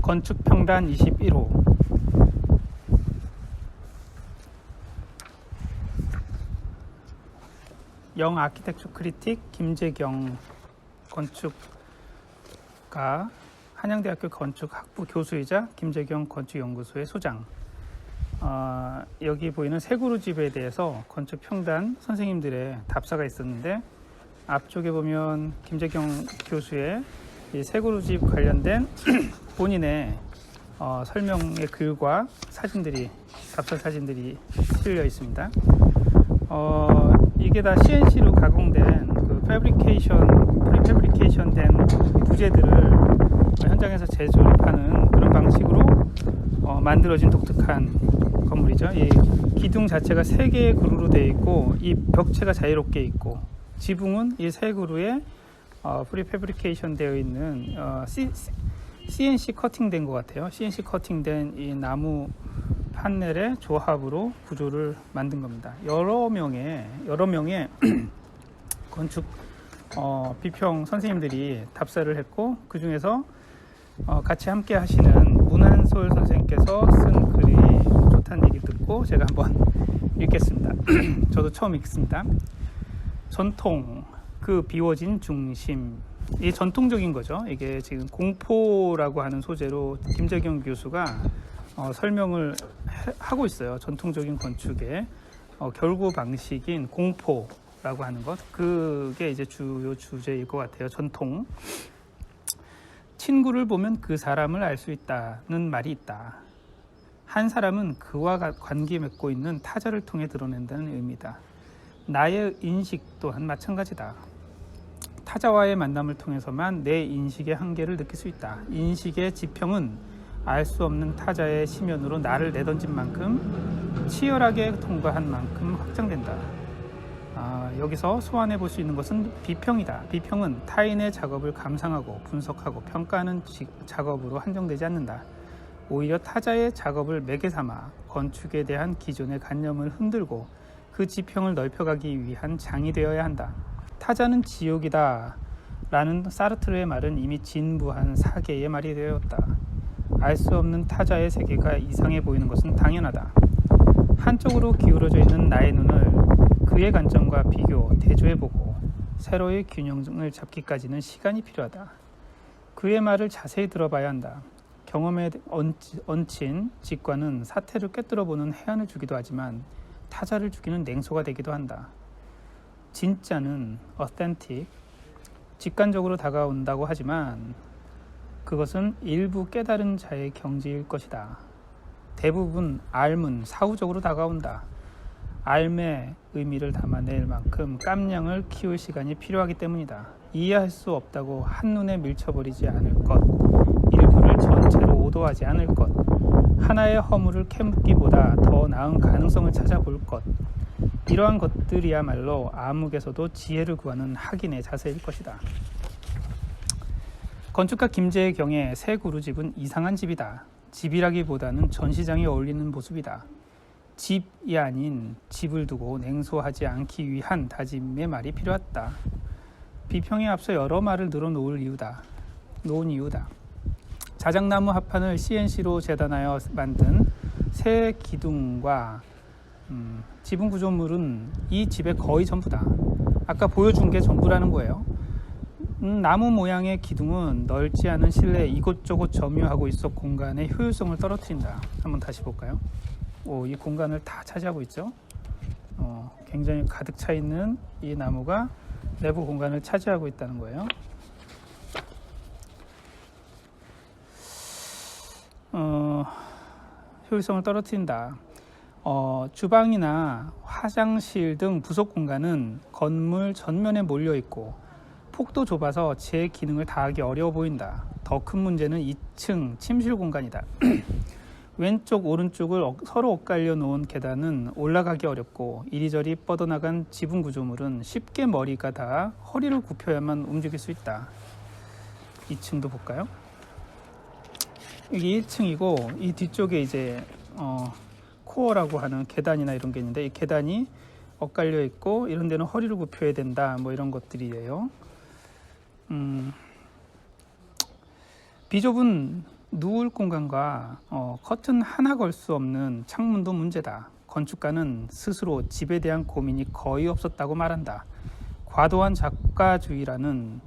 건축평단 21호. 영 아키텍처 크리틱 김재경 건축가, 한양대학교 건축학부 교수이자 김재경 건축연구소의 소장. 여기 보이는 세 그루 집에 대해서 건축평단 선생님들의 답사가 있었는데, 앞쪽에 보면 김재경 교수의 이 세 그루 집 관련된 본인의 설명의 글과 사진들이, 답사 사진들이 실려 있습니다. 이게 다 CNC로 가공된 그 프리패브리케이션 된 부재들을 현장에서 제조하는 그런 방식으로 만들어진 독특한 건물이죠. 이 기둥 자체가 3개의 그루로 되어 있고, 이 벽체가 자유롭게 있고, 지붕은 이 세 그루에 프리패브리케이션 되어 있는 CNC 커팅된 것 같아요. CNC 커팅된 이 나무 판넬의 조합으로 구조를 만든 겁니다. 여러 명의 건축 비평 선생님들이 답사를 했고, 그 중에서 같이 함께 하시는 문한솔 선생님께서 쓴 글이 좋다는 얘기 듣고 제가 한번 읽겠습니다. 저도 처음 읽습니다. 전통, 그 비워진 중심. 이 전통적인 거죠. 이게 지금 공포라고 하는 소재로 김재경 교수가 설명을 하고 있어요. 전통적인 건축의 결구 방식인 공포라고 하는 것. 그게 이제 주요 주제일 것 같아요. 전통. 친구를 보면 그 사람을 알 수 있다는 말이 있다. 한 사람은 그와 관계 맺고 있는 타자를 통해 드러낸다는 의미다. 나의 인식 또한 마찬가지다. 타자와의 만남을 통해서만 내 인식의 한계를 느낄 수 있다. 인식의 지평은 알 수 없는 타자의 심연으로 나를 내던진 만큼, 치열하게 통과한 만큼 확장된다. 여기서 소환해 볼 수 있는 것은 비평이다. 비평은 타인의 작업을 감상하고 분석하고 평가하는 작업으로 한정되지 않는다. 오히려 타자의 작업을 매개 삼아 건축에 대한 기존의 관념을 흔들고 그 지평을 넓혀가기 위한 장이 되어야 한다. 타자는 지옥이다 라는 사르트르의 말은 이미 진부한 사계의 말이 되었다. 알 수 없는 타자의 세계가 이상해 보이는 것은 당연하다. 한쪽으로 기울어져 있는 나의 눈을 그의 관점과 비교, 대조해보고 새로의 균형을 잡기까지는 시간이 필요하다. 그의 말을 자세히 들어봐야 한다. 경험에 얹힌 직관은 사태를 꿰뚫어보는 해안을 주기도 하지만 타자를 죽이는 냉소가 되기도 한다. 진짜는 authentic, 직관적으로 다가온다고 하지만 그것은 일부 깨달은 자의 경지일 것이다. 대부분 알은 사후적으로 다가온다. 알의 의미를 담아낼 만큼 깜냥을 키울 시간이 필요하기 때문이다. 이해할 수 없다고 한눈에 밀쳐버리지 않을 것, 일부를 전체로 오도하지 않을 것, 하나의 허물을 캐묻기보다 더 나은 가능성을 찾아볼 것, 이러한 것들이야말로 암흑에서도 지혜를 구하는 학인의 자세일 것이다. 건축가 김재경의 새 그루집은 이상한 집이다. 집이라기보다는 전시장에 어울리는 모습이다. 집이 아닌 집을 두고 냉소하지 않기 위한 다짐의 말이 필요하다. 비평에 앞서 여러 말을 놓은 이유다. 자작나무 합판을 CNC로 재단하여 만든 새 기둥과 지붕 구조물은 이 집의 거의 전부다. 아까 보여준 게 전부라는 거예요. 나무 모양의 기둥은 넓지 않은 실내에 이곳저곳 점유하고 있어 공간의 효율성을 떨어뜨린다. 한번 다시 볼까요? 이 공간을 다 차지하고 있죠. 굉장히 가득 차 있는 이 나무가 내부 공간을 차지하고 있다는 거예요. 효율성을 떨어뜨린다. 주방이나 화장실 등 부속 공간은 건물 전면에 몰려 있고 폭도 좁아서 제 기능을 다하기 어려워 보인다. 더 큰 문제는 2층 침실 공간이다. 왼쪽 오른쪽을 서로 엇갈려 놓은 계단은 올라가기 어렵고 이리저리 뻗어나간 지붕 구조물은 쉽게 머리가 닿아 허리를 굽혀야만 움직일 수 있다. 2층도 볼까요? 여기 1층이고 이 뒤쪽에 이제 코어라고 하는 계단이나 이런 게 있는데, 이 계단이 엇갈려 있고 이런 데는 허리를 굽혀야 된다, 뭐 이런 것들이에요. 비좁은 누울 공간과 커튼 하나 걸 수 없는 창문도 문제다. 건축가는 스스로 집에 대한 고민이 거의 없었다고 말한다. 과도한 작가주의라는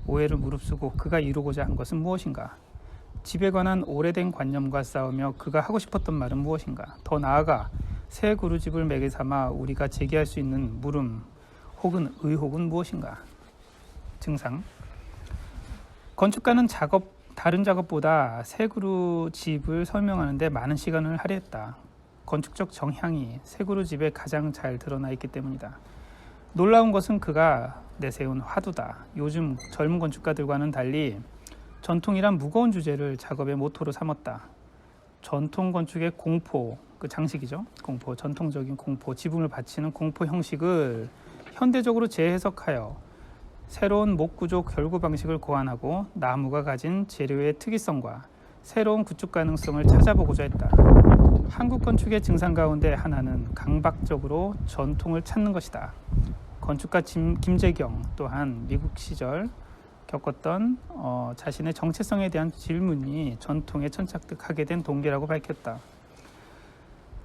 오해를 무릅쓰고 그가 이루고자 한 것은 무엇인가? 집에 관한 오래된 관념과 싸우며 그가 하고 싶었던 말은 무엇인가? 더 나아가 새 그루집을 매개 삼아 우리가 제기할 수 있는 물음 혹은 의혹은 무엇인가? 증상. 건축가는 다른 작업보다 새 그루집을 설명하는 데 많은 시간을 할애했다. 건축적 정향이 새 그루집에 가장 잘 드러나 있기 때문이다. 놀라운 것은 그가 내세운 화두다. 요즘 젊은 건축가들과는 달리 전통이란 무거운 주제를 작업의 모토로 삼았다. 전통 건축의 공포, 그 장식이죠. 공포, 전통적인 공포, 지붕을 받치는 공포 형식을 현대적으로 재해석하여 새로운 목구조 결구 방식을 고안하고 나무가 가진 재료의 특이성과 새로운 구축 가능성을 찾아보고자 했다. 한국 건축의 증상 가운데 하나는 강박적으로 전통을 찾는 것이다. 건축가 김재경 또한 미국 시절 겪었던 자신의 정체성에 대한 질문이 전통에 천착하게 된 동기라고 밝혔다.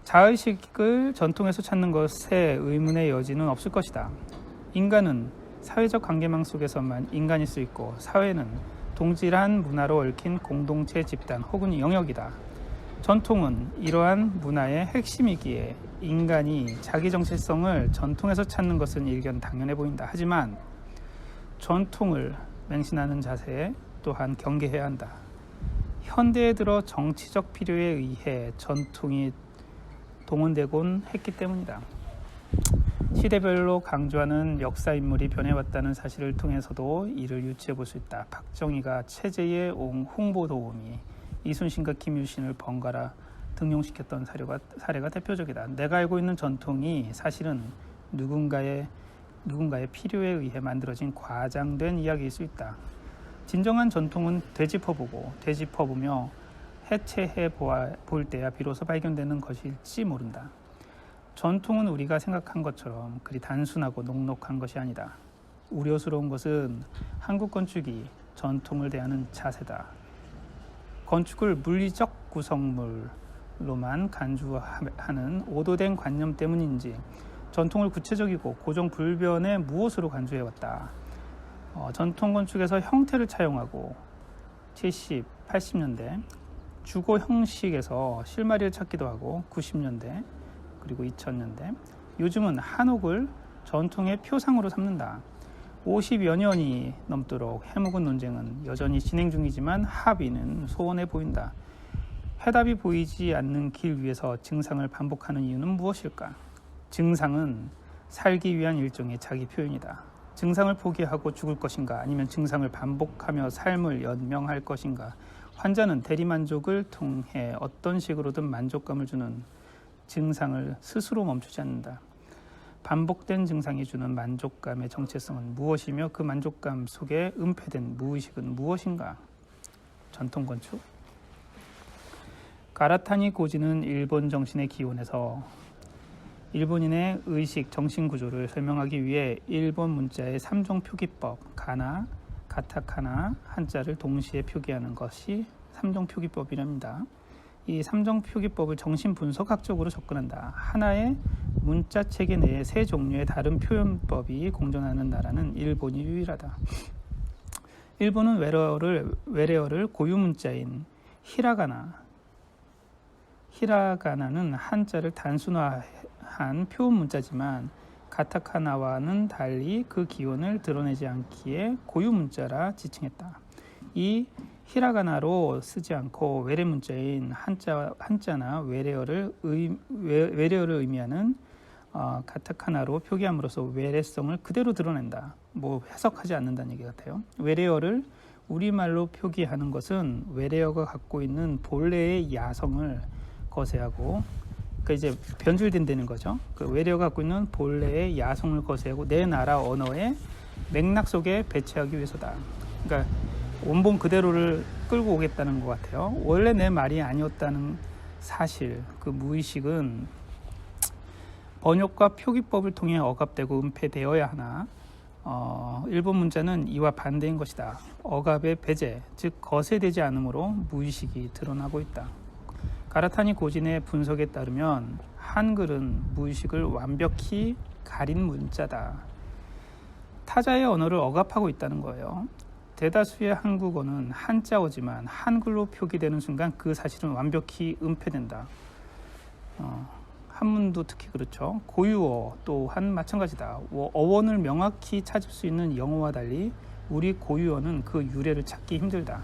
자의식을 전통에서 찾는 것에 의문의 여지는 없을 것이다. 인간은 사회적 관계망 속에서만 인간일 수 있고 사회는 동질한 문화로 얽힌 공동체 집단 혹은 영역이다. 전통은 이러한 문화의 핵심이기에 인간이 자기 정체성을 전통에서 찾는 것은 일견 당연해 보인다. 하지만 전통을 맹신하는 자세 또한 경계해야 한다. 현대에 들어 정치적 필요에 의해 전통이 동원되곤 했기 때문이다. 시대별로 강조하는 역사 인물이 변해왔다는 사실을 통해서도 이를 유추해 볼 수 있다. 박정희가 체제의 홍보 도우미, 이순신과 김유신을 번갈아 등용시켰던 사례가 대표적이다. 내가 알고 있는 전통이 사실은 누군가의 필요에 의해 만들어진 과장된 이야기일 수 있다. 진정한 전통은 되짚어보며 해체해 볼 때야 비로소 발견되는 것일지 모른다. 전통은 우리가 생각한 것처럼 그리 단순하고 녹록한 것이 아니다. 우려스러운 것은 한국 건축이 전통을 대하는 자세다. 건축을 물리적 구성물로만 간주하는 오도된 관념 때문인지 전통을 구체적이고 고정불변의 무엇으로 간주해왔다. 전통 건축에서 형태를 차용하고 70, 80년대 주거 형식에서 실마리를 찾기도 하고 90년대 그리고 2000년대 요즘은 한옥을 전통의 표상으로 삼는다. 50여 년이 넘도록 해묵은 논쟁은 여전히 진행 중이지만 합의는 소원해 보인다. 해답이 보이지 않는 길 위에서 증상을 반복하는 이유는 무엇일까? 증상은 살기 위한 일종의 자기 표현이다. 증상을 포기하고 죽을 것인가 아니면 증상을 반복하며 삶을 연명할 것인가. 환자는 대리만족을 통해 어떤 식으로든 만족감을 주는 증상을 스스로 멈추지 않는다. 반복된 증상이 주는 만족감의 정체성은 무엇이며 그 만족감 속에 은폐된 무의식은 무엇인가? 전통건축. 가라타니 고지는 일본 정신의 기원에서 일본인의 의식, 정신구조를 설명하기 위해 일본 문자의 3종 표기법, 가나, 가타카나, 한자를 동시에 표기하는 것이 3종 표기법이랍니다. 이 3종 표기법을 정신분석학적으로 접근한다. 하나의 문자 체계 내에 세 종류의 다른 표현법이 공존하는 나라는 일본이 유일하다. 일본은 외래어를 고유 문자인 히라가나는 한자를 단순화한 표현 문자지만 가타카나와는 달리 그 기원을 드러내지 않기에 고유 문자라 지칭했다. 이 히라가나로 쓰지 않고 외래 문자인 한자나 외래어를 의미하는 가타카나로 표기함으로써 외래성을 그대로 드러낸다. 해석하지 않는다는 얘기 같아요. 외래어를 우리말로 표기하는 것은 외래어가 갖고 있는 본래의 야성을 거세하고 이제 변질된다는 거죠. 그 외래어가 갖고 있는 본래의 야성을 거세하고 내 나라 언어의 맥락 속에 배치하기 위해서다. 그러니까 원본 그대로를 끌고 오겠다는 것 같아요. 원래 내 말이 아니었다는 사실, 그 무의식은 번역과 표기법을 통해 억압되고 은폐되어야 하나 일본 문자는 이와 반대인 것이다. 억압의 배제, 즉 거세되지 않으므로 무의식이 드러나고 있다. 가라타니 고진의 분석에 따르면 한글은 무의식을 완벽히 가린 문자다. 타자의 언어를 억압하고 있다는 거예요. 대다수의 한국어는 한자어지만 한글로 표기되는 순간 그 사실은 완벽히 은폐된다. 한문도 특히 그렇죠. 고유어 또한 마찬가지다. 어원을 명확히 찾을 수 있는 영어와 달리 우리 고유어는 그 유래를 찾기 힘들다.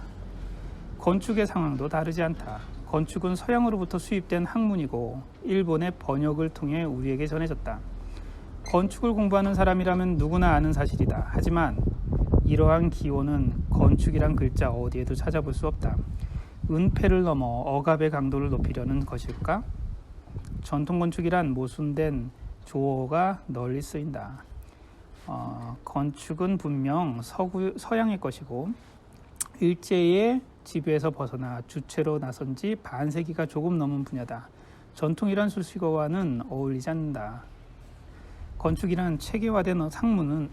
건축의 상황도 다르지 않다. 건축은 서양으로부터 수입된 학문이고 일본의 번역을 통해 우리에게 전해졌다. 건축을 공부하는 사람이라면 누구나 아는 사실이다. 하지만 이러한 기호는 건축이란 글자 어디에도 찾아볼 수 없다. 은폐를 넘어 억압의 강도를 높이려는 것일까? 전통건축이란 모순된 조어가 널리 쓰인다. 건축은 분명 서양의 것이고 일제의 지배에서 벗어나 주체로 나선 지 반세기가 조금 넘은 분야다. 전통이란 수식어와는 어울리지 않는다. 건축이란 체계화된 학문은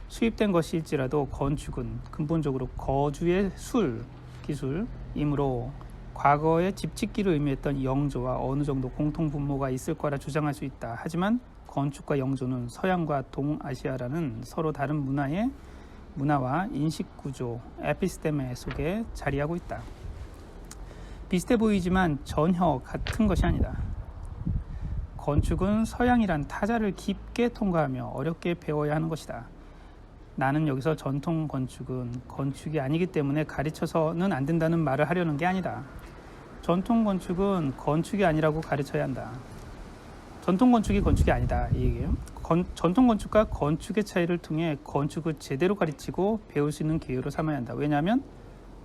수입된 것일지라도 건축은 근본적으로 거주의 기술이므로 과거의 집짓기를 의미했던 영조와 어느 정도 공통분모가 있을 거라 주장할 수 있다. 하지만 건축과 영조는 서양과 동아시아라는 서로 다른 문화와 인식구조, 에피스테메 속에 자리하고 있다. 비슷해 보이지만 전혀 같은 것이 아니다. 건축은 서양이란 타자를 깊게 통과하며 어렵게 배워야 하는 것이다. 나는 여기서 전통 건축은 건축이 아니기 때문에 가르쳐서는 안 된다는 말을 하려는 게 아니다. 전통 건축은 건축이 아니라고 가르쳐야 한다. 전통 건축이 건축이 아니다 이 얘기예요. 전통 건축과 건축의 차이를 통해 건축을 제대로 가르치고 배울 수 있는 기회로 삼아야 한다. 왜냐하면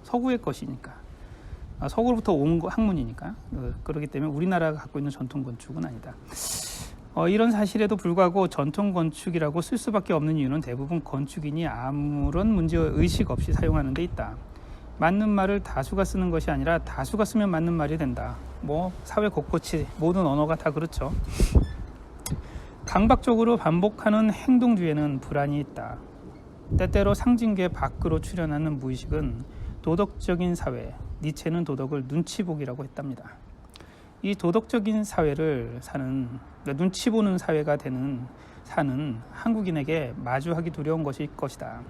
서구의 것이니까. 서구로부터 온 학문이니까. 그렇기 때문에 우리나라가 갖고 있는 전통 건축은 아니다. 이런 사실에도 불구하고 전통 건축이라고 쓸 수밖에 없는 이유는 대부분 건축인이 아무런 문제의식 없이 사용하는 데 있다. 맞는 말을 다수가 쓰는 것이 아니라 다수가 쓰면 맞는 말이 된다. 사회 곳곳이 모든 언어가 다 그렇죠. 강박적으로 반복하는 행동 뒤에는 불안이 있다. 때때로 상징계 밖으로 출현하는 무의식은 도덕적인 사회, 니체는 도덕을 눈치보기라고 했답니다. 이 도덕적인 사회를 눈치 보는 사회가 사는 한국인에게 마주하기 두려운 것일 것이다.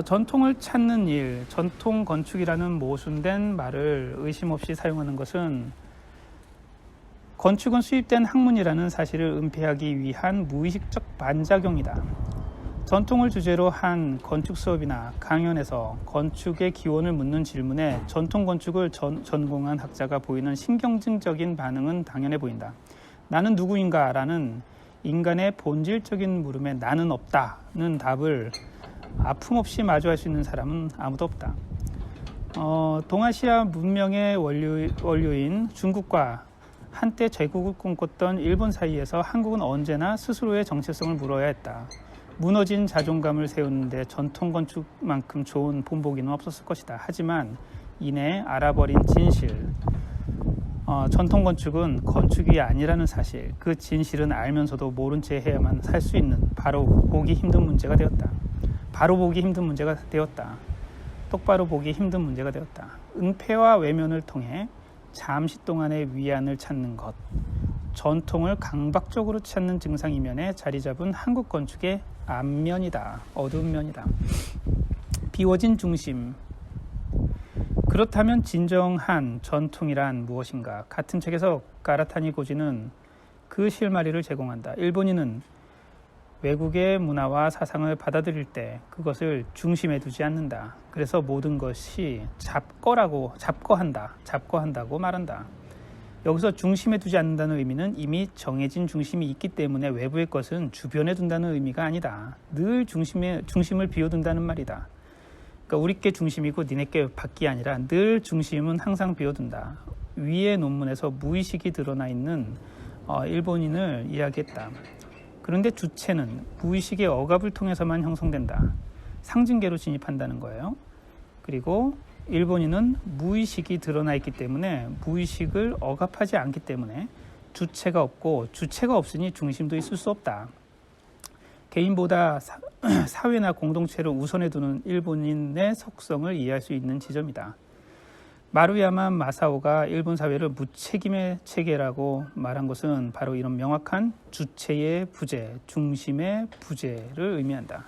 전통을 찾는 일, 전통 건축이라는 모순된 말을 의심 없이 사용하는 것은 건축은 수입된 학문이라는 사실을 은폐하기 위한 무의식적 반작용이다. 전통을 주제로 한 건축 수업이나 강연에서 건축의 기원을 묻는 질문에 전통 건축을 전공한 학자가 보이는 신경증적인 반응은 당연해 보인다. 나는 누구인가? 라는 인간의 본질적인 물음에 나는 없다는 답을 아픔없이 마주할 수 있는 사람은 아무도 없다. 동아시아 문명의 원료인 중국과 한때 제국을 꿈꿨던 일본 사이에서 한국은 언제나 스스로의 정체성을 물어야 했다. 무너진 자존감을 세우는데 전통 건축만큼 좋은 본보기는 없었을 것이다. 하지만 이내 알아버린 진실, 전통 건축은 건축이 아니라는 사실, 그 진실은 알면서도 모른 채 해야만 살 수 있는 바로 보기 힘든 문제가 되었다. 똑바로 보기 힘든 문제가 되었다. 은폐와 외면을 통해 잠시 동안의 위안을 찾는 것, 전통을 강박적으로 찾는 증상 이면에 자리 잡은 한국 건축의 앞면이다. 어두운 면이다. 비워진 중심. 그렇다면 진정한 전통이란 무엇인가? 같은 책에서 가라타니 고지는 그 실마리를 제공한다. 일본인은 외국의 문화와 사상을 받아들일 때 그것을 중심에 두지 않는다. 그래서 모든 것이 잡거한다고 말한다. 여기서 중심에 두지 않는다는 의미는 이미 정해진 중심이 있기 때문에 외부의 것은 주변에 둔다는 의미가 아니다. 늘 중심을 비워둔다는 말이다. 그러니까 우리께 중심이고 니네께 밖이 아니라 늘 중심은 항상 비워둔다. 위의 논문에서 무의식이 드러나 있는 일본인을 이야기했다. 그런데 주체는 무의식의 억압을 통해서만 형성된다. 상징계로 진입한다는 거예요. 그리고 일본인은 무의식이 드러나 있기 때문에 무의식을 억압하지 않기 때문에 주체가 없고 주체가 없으니 중심도 있을 수 없다. 개인보다 사회나 공동체를 우선해 두는 일본인의 속성을 이해할 수 있는 지점이다. 마루야마 마사오가 일본 사회를 무책임의 체계라고 말한 것은 바로 이런 명확한 주체의 부재, 중심의 부재를 의미한다.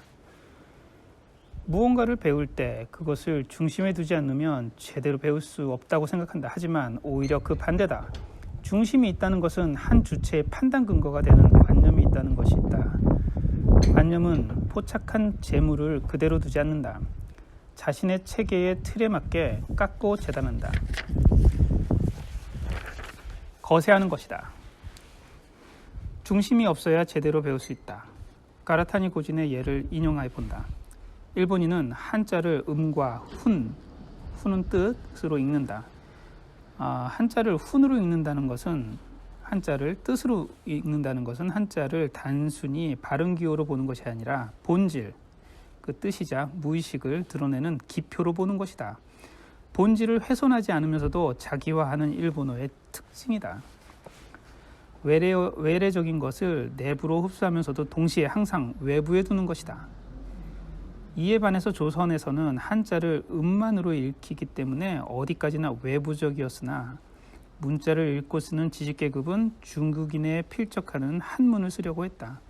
무언가를 배울 때 그것을 중심에 두지 않으면 제대로 배울 수 없다고 생각한다. 하지만 오히려 그 반대다. 중심이 있다는 것은 한 주체의 판단 근거가 되는 관념이 있다는 것이 있다. 관념은 포착한 재물을 그대로 두지 않는다. 자신의 체계의 틀에 맞게 깎고 재단한다. 거세하는 것이다. 중심이 없어야 제대로 배울 수 있다. 가라타니 고진의 예를 인용해 본다. 일본인은 한자를 음과 훈은 뜻으로 읽는다. 한자를 훈으로 읽는다는 것은 한자를 뜻으로 읽는다는 것은 한자를 단순히 발음 기호로 보는 것이 아니라 본질, 그 뜻이자 무의식을 드러내는 기표로 보는 것이다. 본질을 훼손하지 않으면서도 자기화하는 일본어의 특징이다. 외래적인 것을 내부로 흡수하면서도 동시에 항상 외부에 두는 것이다. 이에 반해서 조선에서는 한자를 음만으로 읽히기 때문에 어디까지나 외부적이었으나 문자를 읽고 쓰는 지식계급은 중국인에 필적하는 한문을 쓰려고 했다.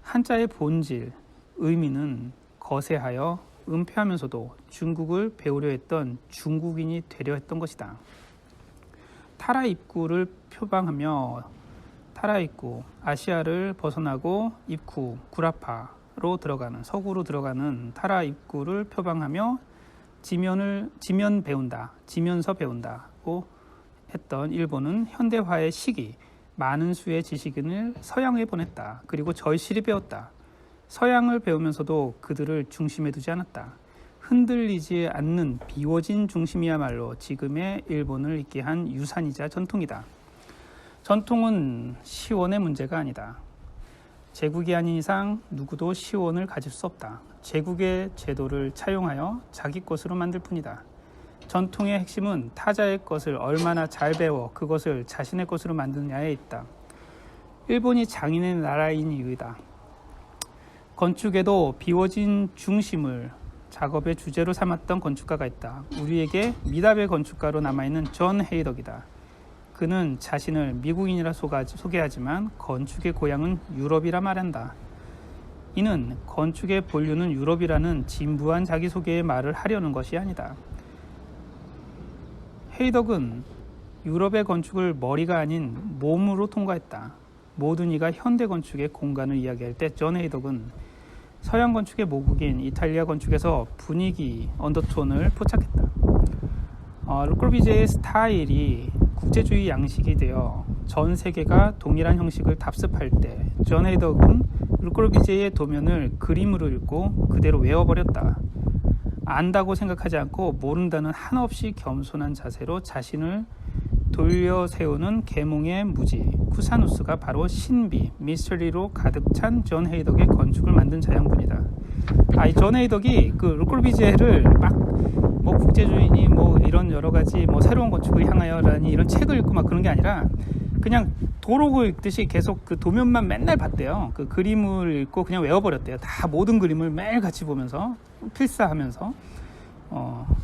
한자의 본질, 의미는 거세하여 은폐하면서도 중국을 배우려 했던 중국인이 되려 했던 것이다. 타라 입구를 표방하며 타라 입구, 아시아를 벗어나고 입구, 구라파로 들어가는 서구로 들어가는 타라 입구를 표방하며 지면 배운다, 지면서 배운다고 했던 일본은 현대화의 시기, 많은 수의 지식인을 서양에 보냈다. 그리고 절실히 배웠다. 서양을 배우면서도 그들을 중심에 두지 않았다. 흔들리지 않는 비워진 중심이야말로 지금의 일본을 있게 한 유산이자 전통이다. 전통은 시원의 문제가 아니다. 제국이 아닌 이상 누구도 시원을 가질 수 없다. 제국의 제도를 차용하여 자기 것으로 만들 뿐이다. 전통의 핵심은 타자의 것을 얼마나 잘 배워 그것을 자신의 것으로 만드느냐에 있다. 일본이 장인의 나라인 이유이다. 건축에도 비워진 중심을 작업의 주제로 삼았던 건축가가 있다. 우리에게 미답의 건축가로 남아있는 존 헤이덕이다. 그는 자신을 미국인이라 소개하지만 건축의 고향은 유럽이라 말한다. 이는 건축의 본류는 유럽이라는 진부한 자기소개의 말을 하려는 것이 아니다. 헤이덕은 유럽의 건축을 머리가 아닌 몸으로 통과했다. 모든 이가 현대 건축의 공간을 이야기할 때 존 헤이덕은 서양 건축의 모국인 이탈리아 건축에서 분위기, 언더톤을 포착했다. 르꼬르비제의 스타일이 국제주의 양식이 되어 전 세계가 동일한 형식을 답습할 때 존 헤이덕은 르꼬르비제의 도면을 그림으로 읽고 그대로 외워버렸다. 안다고 생각하지 않고 모른다는 한없이 겸손한 자세로 자신을 돌려 세우는 계몽의 무지 쿠사누스가 바로 신비, 미스터리로 가득 찬 존 헤이덕의 건축을 만든 자양분이다. 이 존 헤이덕이 그 르꼬르비제를 막 국제주의니 이런 여러 가지 새로운 건축을 향하여라니 이런 책을 읽고 막 그런 게 아니라 그냥 도록을 읽듯이 계속 그 도면만 맨날 봤대요. 그 그림을 읽고 그냥 외워버렸대요. 다 모든 그림을 매일 같이 보면서 필사하면서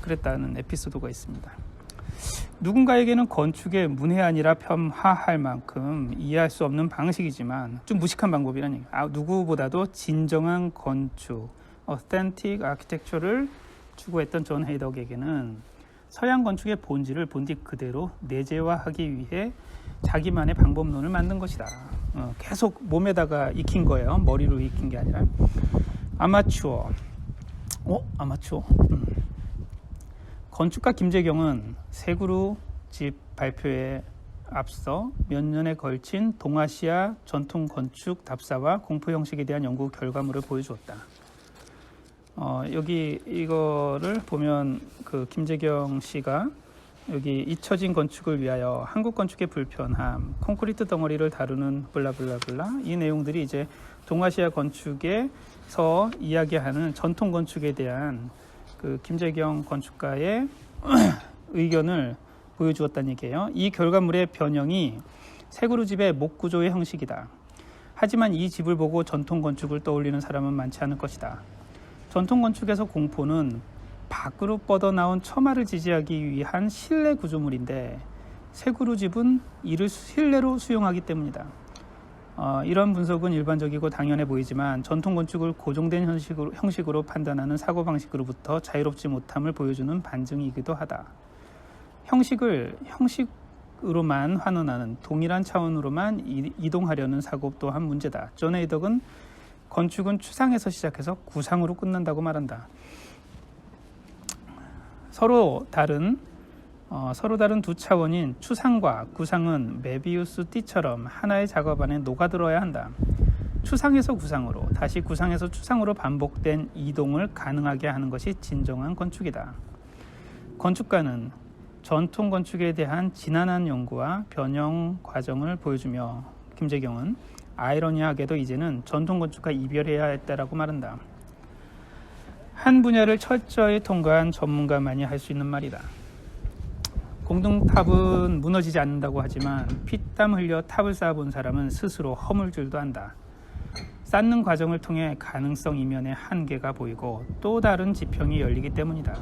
그랬다는 에피소드가 있습니다. 누군가에게는 건축의 문외한이라 폄하할 만큼 이해할 수 없는 방식이지만 좀 무식한 방법이라는 얘기예요. 누구보다도 진정한 건축, authentic architecture를 추구했던 존 헤이덕에게는 서양 건축의 본질을 본디 그대로 내재화하기 위해 자기만의 방법론을 만든 것이다. 계속 몸에다가 익힌 거예요. 머리로 익힌 게 아니라. 아마추어. 건축가 김재경은 새 그룹집 발표에 앞서 몇 년에 걸친 동아시아 전통 건축 답사와 공포 형식에 대한 연구 결과물을 보여주었다. 여기 이거를 보면 그 김재경 씨가 여기 잊혀진 건축을 위하여 한국 건축의 불편함, 콘크리트 덩어리를 다루는 블라블라블라 이 내용들이 이제 동아시아 건축에서 이야기하는 전통 건축에 대한 그 김재경 건축가의 의견을 보여주었다는 얘기예요. 이 결과물의 변형이 새 그루집의 목구조의 형식이다. 하지만 이 집을 보고 전통 건축을 떠올리는 사람은 많지 않을 것이다. 전통 건축에서 공포는 밖으로 뻗어나온 처마를 지지하기 위한 실내 구조물인데 세그루 집은 이를 실내로 수용하기 때문이다. 이런 분석은 일반적이고 당연해 보이지만 전통 건축을 고정된 형식으로 판단하는 사고방식으로부터 자유롭지 못함을 보여주는 반증이기도 하다. 형식을 형식으로만 환원하는 동일한 차원으로만 이동하려는 사고 또한 문제다. 존 헤이덕은 건축은 추상에서 시작해서 구상으로 끝난다고 말한다. 서로 다른 두 차원인 추상과 구상은 메비우스 띠처럼 하나의 작업 안에 녹아들어야 한다. 추상에서 구상으로, 다시 구상에서 추상으로 반복된 이동을 가능하게 하는 것이 진정한 건축이다. 건축가는 전통 건축에 대한 지난한 연구와 변형 과정을 보여주며 김재경은 아이러니하게도 이제는 전통 건축과 이별해야 했다라고 말한다. 한 분야를 철저히 통과한 전문가만이 할 수 있는 말이다. 공동탑은 무너지지 않는다고 하지만 피땀 흘려 탑을 쌓아본 사람은 스스로 허물줄도 안다. 쌓는 과정을 통해 가능성 이면의 한계가 보이고 또 다른 지평이 열리기 때문이다.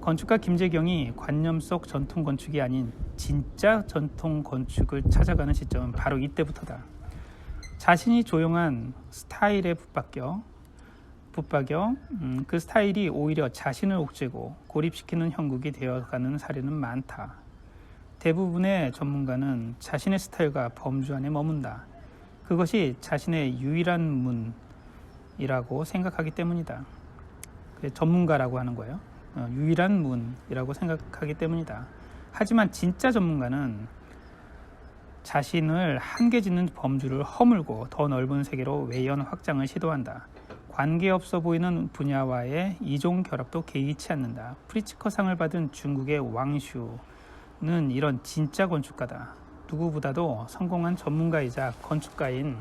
건축가 김재경이 관념 속 전통 건축이 아닌 진짜 전통 건축을 찾아가는 시점은 바로 이때부터다. 자신이 조용한 스타일에 붙박여 그 스타일이 오히려 자신을 옥죄고 고립시키는 형국이 되어가는 사례는 많다. 대부분의 전문가는 자신의 스타일과 범주 안에 머문다. 그것이 자신의 유일한 문이라고 생각하기 때문이다. 전문가라고 하는 거예요. 유일한 문이라고 생각하기 때문이다. 하지만 진짜 전문가는 자신을 한계 짓는 범주를 허물고 더 넓은 세계로 외연 확장을 시도한다. 관계없어 보이는 분야와의 이종 결합도 개의치 않는다. 프리츠커상을 받은 중국의 왕슈는 이런 진짜 건축가다. 누구보다도 성공한 전문가이자 건축가인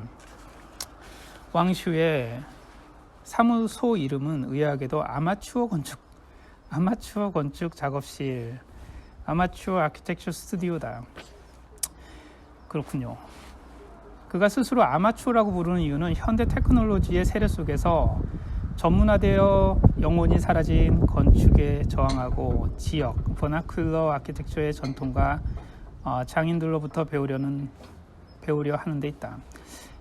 왕슈의 사무소 이름은 의아하게도 아마추어 건축 작업실, 아마추어 아키텍처 스튜디오다. 그렇군요. 그가 스스로 아마추어라고 부르는 이유는 현대 테크놀로지의 세례 속에서 전문화되어 영혼이 사라진 건축에 저항하고 지역, 버나큘러 아키텍처의 전통과 장인들로부터 배우려 하는 데 있다.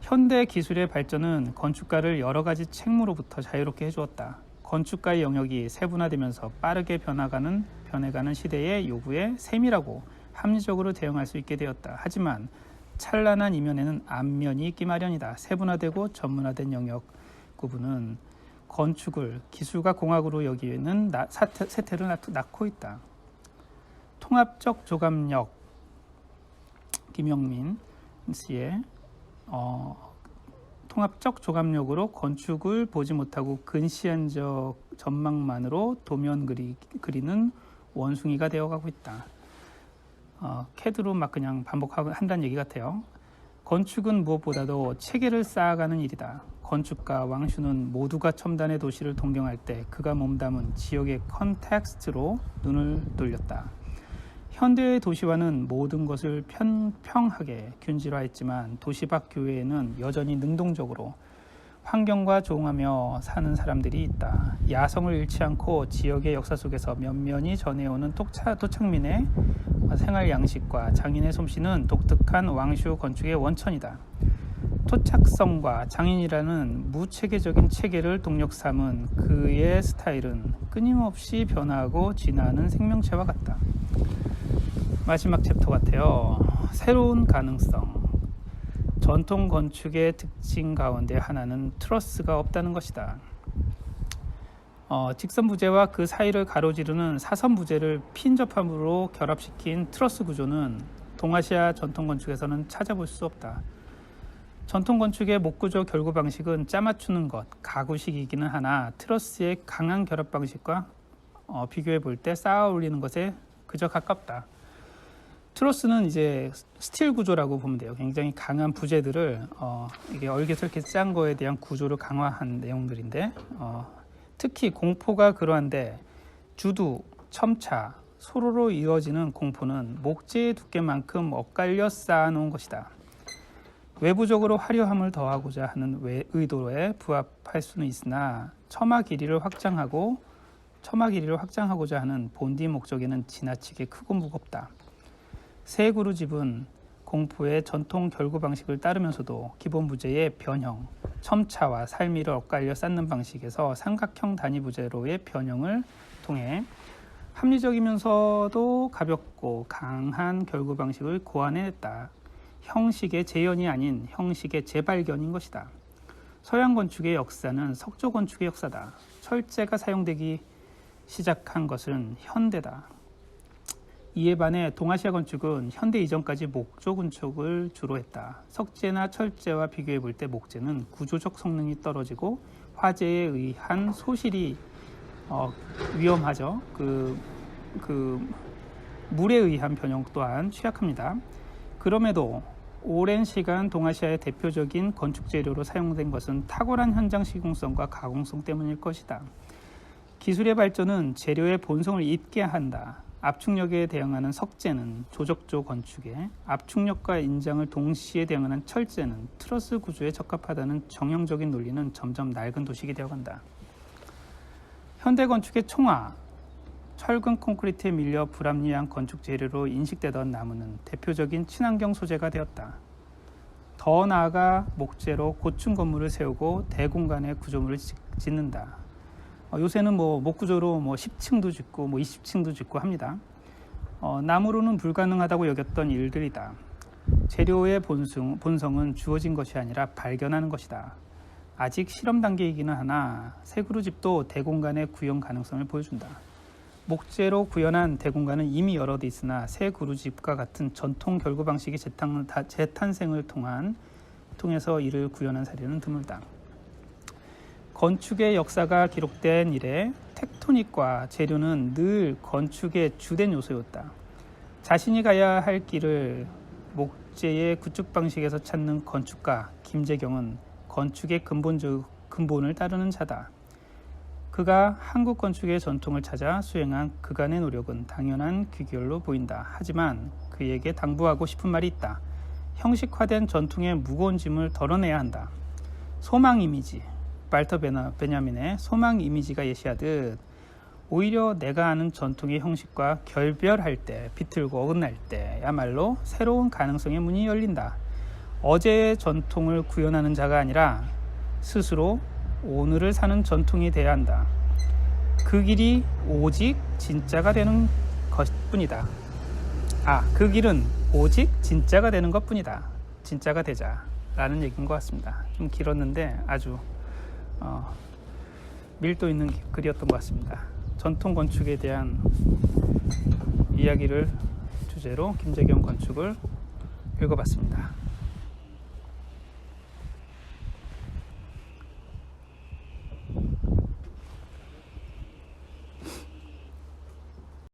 현대 기술의 발전은 건축가를 여러 가지 책무로부터 자유롭게 해주었다. 건축가의 영역이 세분화되면서 빠르게 변해가는 시대의 요구에 세밀하고 합리적으로 대응할 수 있게 되었다. 하지만 찬란한 이면에는 앞면이 있기 마련이다. 세분화되고 전문화된 영역 구분은 건축을 기술과 공학으로 여기는 세태를 낳고 있다. 통합적 조감력, 김영민 씨의 통합적 조감력으로 건축을 보지 못하고 근시안적 전망만으로 도면 그리는 원숭이가 되어가고 있다. 캐드로 막 그냥 한다는 얘기 같아요. 건축은 무엇보다도 체계를 쌓아가는 일이다. 건축가 왕슈는 모두가 첨단의 도시를 동경할 때 그가 몸담은 지역의 컨텍스트로 눈을 돌렸다. 현대의 도시화는 모든 것을 평평하게 균질화했지만 도시 밖 교외에는 여전히 능동적으로 환경과 조응하며 사는 사람들이 있다. 야성을 잃지 않고 지역의 역사 속에서 면면이 전해오는 토착민의 생활 양식과 장인의 솜씨는 독특한 왕슈 건축의 원천이다. 토착성과 장인이라는 무체계적인 체계를 동력 삼은 그의 스타일은 끊임없이 변화하고 진화하는 생명체와 같다. 마지막 챕터 같아요. 새로운 가능성. 전통 건축의 특징 가운데 하나는 트러스가 없다는 것이다. 직선 부재와 그 사이를 가로지르는 사선 부재를 핀접함으로 결합시킨 트러스 구조는 동아시아 전통 건축에서는 찾아볼 수 없다. 전통 건축의 목구조 결구 방식은 짜맞추는 것, 가구식이기는 하나 트러스의 강한 결합 방식과 비교해 볼 때 쌓아 올리는 것에 그저 가깝다. 트러스는 이제 스틸 구조라고 보면 돼요. 굉장히 강한 부재들을 이게 얼개설계 짠 거에 대한 구조를 강화한 내용들인데 특히 공포가 그러한데 주두, 첨차, 소로로 이어지는 공포는 목재의 두께만큼 엇갈려 쌓아놓은 것이다. 외부적으로 화려함을 더하고자 하는 의도에 부합할 수는 있으나 처마 길이를 확장하고자 하는 본디 목적에는 지나치게 크고 무겁다. 새 그루집은 공포의 전통 결구 방식을 따르면서도 기본 부재의 변형, 첨차와 살미를 엇갈려 쌓는 방식에서 삼각형 단위 부재로의 변형을 통해 합리적이면서도 가볍고 강한 결구 방식을 고안해냈다. 형식의 재현이 아닌 형식의 재발견인 것이다. 서양 건축의 역사는 석조 건축의 역사다. 철제가 사용되기 시작한 것은 현대다. 이에 반해 동아시아 건축은 현대 이전까지 목조 건축을 주로 했다. 석재나 철제와 비교해 볼 때 목재는 구조적 성능이 떨어지고 화재에 의한 소실이 위험하죠. 물에 의한 변형 또한 취약합니다. 그럼에도 오랜 시간 동아시아의 대표적인 건축 재료로 사용된 것은 탁월한 현장 실용성과 가공성 때문일 것이다. 기술의 발전은 재료의 본성을 잊게 한다. 압축력에 대응하는 석재는 조적조 건축에, 압축력과 인장을 동시에 대응하는 철재는 트러스 구조에 적합하다는 정형적인 논리는 점점 낡은 도식이 되어간다. 현대 건축의 총화, 철근 콘크리트에 밀려 불합리한 건축 재료로 인식되던 나무는 대표적인 친환경 소재가 되었다. 더 나아가 목재로 고층 건물을 세우고 대공간의 구조물을 짓는다. 요새는 목구조로 10층도 짓고 20층도 짓고 합니다. 나무로는 불가능하다고 여겼던 일들이다. 재료의 본성은 주어진 것이 아니라 발견하는 것이다. 아직 실험 단계이기는 하나 새 그루집도 대공간의 구현 가능성을 보여준다. 목재로 구현한 대공간은 이미 여러 데 있으나 새 그루집과 같은 전통 결구 방식의 재탄생을 통해서 이를 구현한 사례는 드물다. 건축의 역사가 기록된 이래 텍토닉과 재료는 늘 건축의 주된 요소였다. 자신이 가야 할 길을 목재의 구축 방식에서 찾는 건축가 김재경은 건축의 근본을 따르는 자다. 그가 한국 건축의 전통을 찾아 수행한 그간의 노력은 당연한 귀결로 보인다. 하지만 그에게 당부하고 싶은 말이 있다. 형식화된 전통의 무거운 짐을 덜어내야 한다. 소망 이미지, 발터 베냐민의 소망 이미지가 예시하듯 오히려 내가 아는 전통의 형식과 결별할 때, 비틀고 어긋날 때야말로 새로운 가능성의 문이 열린다. 어제의 전통을 구현하는 자가 아니라 스스로 오늘을 사는 전통이 돼야 한다. 그 길이 오직 진짜가 되는 것뿐이다. 그 길은 오직 진짜가 되는 것뿐이다. 진짜가 되자 라는 얘기인 것 같습니다. 좀 길었는데 아주 밀도 있는 글이었던 것 같습니다. 전통 건축에 대한 이야기를 주제로 김재경 건축을 읽어봤습니다.